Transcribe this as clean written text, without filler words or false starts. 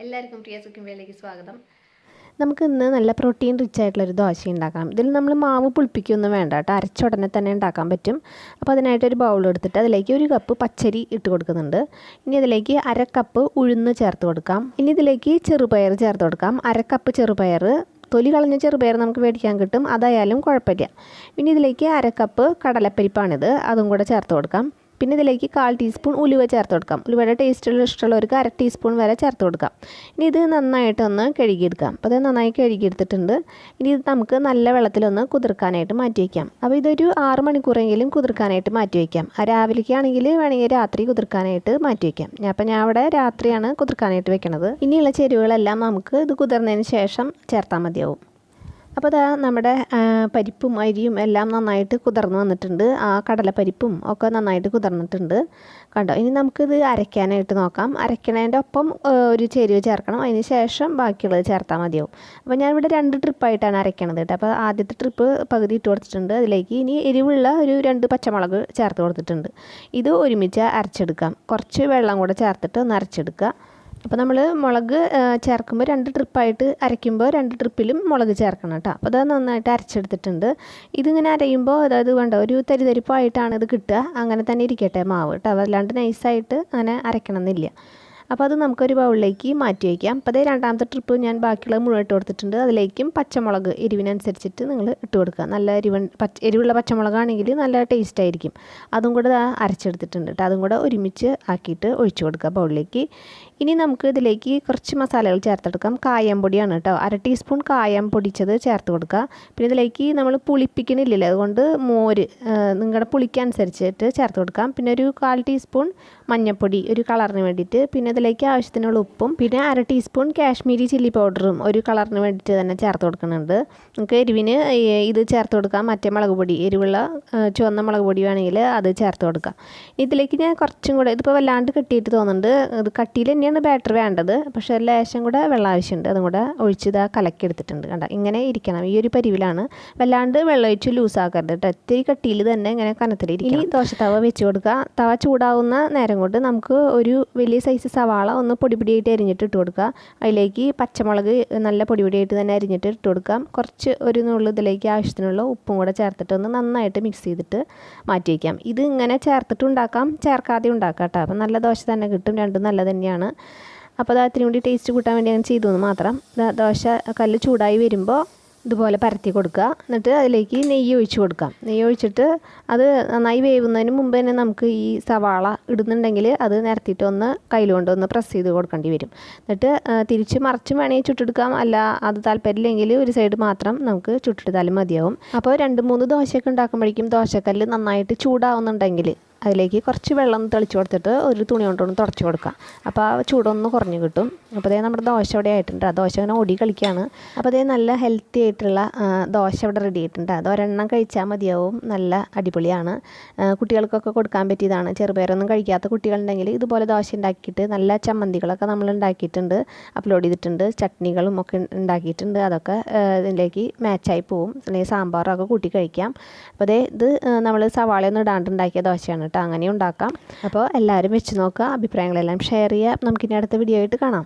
എല്ലാവർക്കും പ്രിയ കുക്കിംഗ് വേളയിലേക്ക് സ്വാഗതം. നമുക്ക് ഇന്ന് നല്ല പ്രോട്ടീൻ റിച്ച് ആയിട്ടുള്ളൊരു ദോശ ഉണ്ടാക്കാം. ഇതിൽ നമ്മൾ മാവ് പുളിപ്പിക്കൊന്നും വേണ്ട കേട്ടോ, അരച്ച ഉടനെ തന്നെ ഉണ്ടാക്കാൻ പറ്റും. അപ്പോൾ അതിനായിട്ടൊരു ബൗൾ എടുത്തിട്ട് അതിലേക്ക് 1 കപ്പ് പച്ചരി ഇട്ട് കൊടുക്കുന്നുണ്ട്. ഇനി അതിലേക്ക് 1/2 കപ്പ് ഉഴുന്ന് ചേർത്ത് കൊടുക്കാം. ഇനി ഇതിലേക്ക് ചെറുപയർ ചേർത്ത് കൊടുക്കാം. 1/2 കപ്പ് ചെറുപയർ, തൊലി കളഞ്ഞ ചെറുപയർ നമുക്ക് മേടിക്കാൻ കിട്ടും, അതായാലും കുഴപ്പമില്ല. പിന്നെ ഇതിലേക്ക് 1/2 കപ്പ് കടലപ്പരിപ്പാണിത്, അതും കൂടെ ചേർത്ത് കൊടുക്കാം. പിന്നെ ഇതിലേക്ക് 1/4 ടീസ്പൂൺ ഉലുവ ചേർത്ത് കൊടുക്കാം. ഉലുവയുടെ ടേസ്റ്റുള്ള ഇഷ്ടമുള്ളവർക്ക് 1/2 ടീസ്പൂൺ വരെ ചേർത്ത് കൊടുക്കാം. ഇനി ഇത് നന്നായിട്ടൊന്ന് കഴുകിയെടുക്കാം. അപ്പോൾ അത് നന്നായി കഴുകിയെടുത്തിട്ടുണ്ട്. ഇനി ഇത് നമുക്ക് നല്ല വെള്ളത്തിലൊന്ന് കുതിർക്കാനായിട്ട് മാറ്റി വയ്ക്കാം. അപ്പോൾ ഇതൊരു 6 മണിക്കൂറെങ്കിലും കുതിർക്കാനായിട്ട് മാറ്റി വയ്ക്കാം. രാവിലേക്കാണെങ്കിൽ വേണമെങ്കിൽ രാത്രി കുതിർക്കാനായിട്ട് മാറ്റി വയ്ക്കാം. ഞാൻ അവിടെ രാത്രിയാണ് കുതിർക്കാനായിട്ട് വെക്കണത്. ഇനിയുള്ള ചേരുവകളെല്ലാം നമുക്ക് ഇത് കുതിർന്നതിന് ശേഷം ചേർത്താൽ മതിയാവും. അപ്പോൾ അതാ നമ്മുടെ പരിപ്പും അരിയും എല്ലാം നന്നായിട്ട് കുതിർന്ന് വന്നിട്ടുണ്ട്. ആ കടലപ്പരിപ്പും ഒക്കെ നന്നായിട്ട് കുതിർന്നിട്ടുണ്ട് കണ്ടോ. ഇനി നമുക്കിത് അരയ്ക്കാനായിട്ട് നോക്കാം. അരയ്ക്കണതിൻ്റെ ഒപ്പം ഒരു ചേരുവ ചേർക്കണം, അതിന് ശേഷം ബാക്കിയുള്ളത് ചേർത്താൽ മതിയാവും. അപ്പോൾ ഞാനിവിടെ 2 ട്രിപ്പായിട്ടാണ് അരയ്ക്കണത് കേട്ടോ. അപ്പോൾ ആദ്യത്തെ ട്രിപ്പ് പകുതി ഇട്ട് കൊടുത്തിട്ടുണ്ട്. അതിലേക്ക് ഇനി എരിവുള്ള ഒരു 2 പച്ചമുളക് ചേർത്ത് കൊടുത്തിട്ടുണ്ട്. ഇത് ഒരുമിച്ച് അരച്ചെടുക്കാം. കുറച്ച് വെള്ളം കൂടെ ചേർത്തിട്ട് ഒന്ന് അരച്ചെടുക്കുക. അപ്പോൾ നമ്മൾ മുളക് ചേർക്കുമ്പോൾ 2 ട്രിപ്പായിട്ട് അരയ്ക്കുമ്പോൾ 2 ട്രിപ്പിലും മുളക് ചേർക്കണം കേട്ടോ. അപ്പോൾ അത് നന്നായിട്ട് അരച്ചെടുത്തിട്ടുണ്ട്. ഇതിങ്ങനെ അരയുമ്പോൾ അതായത് വേണ്ട ഒരു തരിതരിപ്പായിട്ടാണ് ഇത് കിട്ടുക. അങ്ങനെ തന്നെ ഇരിക്കട്ടെ മാവ് കേട്ടോ, വല്ലാണ്ട് നൈസായിട്ട് അങ്ങനെ അരയ്ക്കണമെന്നില്ല. അപ്പോൾ അത് നമുക്കൊരു ബൗളിലേക്ക് മാറ്റി വയ്ക്കാം. അപ്പോൾ അതേ രണ്ടാമത്തെ ട്രിപ്പ് ഞാൻ ബാക്കിയുള്ളത് മുഴുവൻ ഇട്ട് കൊടുത്തിട്ടുണ്ട്. അതിലേക്കും പച്ചമുളക് എരിവിനനുസരിച്ചിട്ട് നിങ്ങൾ ഇട്ട് കൊടുക്കുക. നല്ല എരിവുള്ള പച്ചമുളകാണെങ്കിൽ നല്ല ടേസ്റ്റ് ആയിരിക്കും. അതും കൂടെ അരച്ചെടുത്തിട്ടുണ്ട് കേട്ടോ. അതും കൂടെ ഒരുമിച്ച് ആക്കിയിട്ട് ഒഴിച്ചു കൊടുക്കുക ബൗളിലേക്ക്. ഇനി നമുക്ക് ഇതിലേക്ക് കുറച്ച് മസാലകൾ ചേർത്തെടുക്കാം. കായം പൊടിയാണ് കേട്ടോ, 1/2 ടീസ്പൂൺ കായം പൊടിച്ചത് ചേർത്ത് കൊടുക്കുക. പിന്നെ ഇതിലേക്ക് നമ്മൾ പുളിപ്പിക്കണില്ലല്ലോ, അതുകൊണ്ട് മോര് നിങ്ങളുടെ പുളിക്കനുസരിച്ചിട്ട് ചേർത്ത് കൊടുക്കാം. പിന്നെ ഒരു 1/4 ടീസ്പൂൺ മഞ്ഞൾപ്പൊടി ഒരു കളറിന് വേണ്ടിയിട്ട്, പിന്നെ ഇതിലേക്ക് ആവശ്യത്തിനുള്ള ഉപ്പും, പിന്നെ 1/2 ടീസ്പൂൺ കാശ്മീരി ചില്ലി പൗഡറും ഒരു കളറിന് വേണ്ടിയിട്ട് തന്നെ ചേർത്ത് കൊടുക്കുന്നുണ്ട്. നമുക്ക് എരിവിന് ഇത് ചേർത്ത് കൊടുക്കാം. മറ്റേ മുളക് പൊടി, എരിവുള്ള ചുവന്ന മുളക് പൊടി വേണമെങ്കിൽ അത് ചേർത്ത് കൊടുക്കാം. ഇതിലേക്ക് ഞാൻ കുറച്ചും കൂടെ, ഇതിപ്പോൾ വല്ലാണ്ട് കെട്ടിയിട്ട് തോന്നുന്നുണ്ട്, ഇത് കട്ടിയിൽ തന്നെയാണ് ബാറ്റർ വേണ്ടത്, പക്ഷേ ലേശം കൂടെ വെള്ളം ആവശ്യമുണ്ട്. അതും കൂടെ ഒഴിച്ച് ഇതാ കലക്കി എടുത്തിട്ടുണ്ട് കണ്ട. ഇങ്ങനെ ഇരിക്കണം, ഈ ഒരു പരിവിലാണ്. വല്ലാണ്ട് വെള്ളം ഒഴിച്ച് ലൂസാക്കരുത് കേട്ടോ, ഇത്തിരി കട്ടിയിൽ തന്നെ ഇങ്ങനെ കനത്തിലിരിക്കും. ഇനി ദോശത്തവ വെച്ച് കൊടുക്കുക. തവ ചൂടാവുന്ന നേരം കൊണ്ട് നമുക്ക് ഒരു വലിയ സൈസ് സവാള ഒന്ന് പൊടിയായിട്ട് അരിഞ്ഞിട്ട് ഇട്ട് കൊടുക്കുക. അതിലേക്ക് പച്ചമുളക് നല്ല പൊടിയായിട്ട് തന്നെ അരിഞ്ഞിട്ട് ഇട്ട് കൊടുക്കാം. കുറച്ച് ഒരു നുള്ളു ഇതിലേക്ക് ആവശ്യത്തിനുള്ള ഉപ്പും കൂടെ ചേർത്തിട്ട് ഒന്ന് നന്നായിട്ട് മിക്സ് ചെയ്തിട്ട് മാറ്റി വയ്ക്കാം. ഇത് ഇങ്ങനെ ചേർത്തിട്ട് ഉണ്ടാക്കാം, ചേർക്കാതെ ഉണ്ടാക്കാം കേട്ടോ. അപ്പം നല്ല ദോശ തന്നെ കിട്ടും, രണ്ടും നല്ല തന്നെയാണ്. അപ്പോൾ അത് ഇത്തിരി കൂടി ടേസ്റ്റ് കൂട്ടാൻ വേണ്ടി അങ്ങനെ ചെയ്തു എന്ന് മാത്രം. ദോശ കല്ല് ചൂടായി വരുമ്പോൾ ഇതുപോലെ പരത്തി കൊടുക്കുക. എന്നിട്ട് അതിലേക്ക് നെയ്യ് ഒഴിച്ച് കൊടുക്കാം. നെയ്യ് ഒഴിച്ചിട്ട് അത് നന്നായി വേവുന്നതിന് മുമ്പ് തന്നെ നമുക്ക് ഈ സവാള ഇടുന്നുണ്ടെങ്കിൽ അത് നിരത്തിയിട്ട് ഒന്ന് കയ്യിലുകൊണ്ട് ഒന്ന് പ്രസ് ചെയ്ത് കൊടുക്കേണ്ടി വരും. എന്നിട്ട് തിരിച്ച് മറിച്ചും വേണമെങ്കിൽ ചുട്ടെടുക്കാം, അല്ല അത് താല്പര്യമില്ലെങ്കിൽ ഒരു സൈഡ് മാത്രം നമുക്ക് ചുട്ടെടുത്താലും മതിയാവും. അപ്പോൾ 2-3 ദോശയൊക്കെ ഉണ്ടാക്കുമ്പോഴേക്കും ദോശക്കല്ല് നന്നായിട്ട് ചൂടാവുന്നുണ്ടെങ്കിൽ അതിലേക്ക് കുറച്ച് വെള്ളം തെളിച്ച് കൊടുത്തിട്ട് ഒരു തുണി കൊണ്ടൊന്ന് തുടച്ച് കൊടുക്കാം. അപ്പോൾ ആ ചൂടൊന്ന് കുറഞ്ഞ് കിട്ടും. അപ്പോൾ അതേ നമ്മുടെ ദോശ ഇവിടെ ആയിട്ടുണ്ട്. ആ ദോശ ഇങ്ങനെ ഓടി കളിക്കുകയാണ്. അപ്പോൾ അതേ നല്ല ഹെൽത്തി ആയിട്ടുള്ള ദോശ ഇവിടെ റെഡി ആയിട്ടുണ്ട്. അത് ഒരെണ്ണം കഴിച്ചാൽ മതിയാവും, നല്ല അടിപൊളിയാണ്. കുട്ടികൾക്കൊക്കെ കൊടുക്കാൻ പറ്റിയതാണ്. ചെറുപയറൊന്നും കഴിക്കാത്ത കുട്ടികളുണ്ടെങ്കിൽ ഇതുപോലെ ദോശ ഉണ്ടാക്കിയിട്ട്, നല്ല ചമ്മന്തികളൊക്കെ നമ്മൾ ഉണ്ടാക്കിയിട്ടുണ്ട്, അപ്ലോഡ് ചെയ്തിട്ടുണ്ട്. ചട്നികളും ഒക്കെ ഉണ്ടാക്കിയിട്ടുണ്ട്. അതൊക്കെ ഇതിലേക്ക് മാച്ചായി പോവും. അല്ലെങ്കിൽ സാമ്പാറൊക്കെ കൂട്ടി കഴിക്കാം. അപ്പോൾ അതേ ഇത് നമ്മൾ സവാളയൊന്നും ഇടാണ്ട് ഉണ്ടാക്കിയ ദോശയാണ് കേട്ടോ. അങ്ങനെ ഉണ്ടാക്കാം. അപ്പോൾ എല്ലാവരും വെച്ച് നോക്കുക, അഭിപ്രായങ്ങളെല്ലാം ഷെയർ ചെയ്യുക. നമുക്കിനി അടുത്ത വീഡിയോ ആയിട്ട് കാണാം.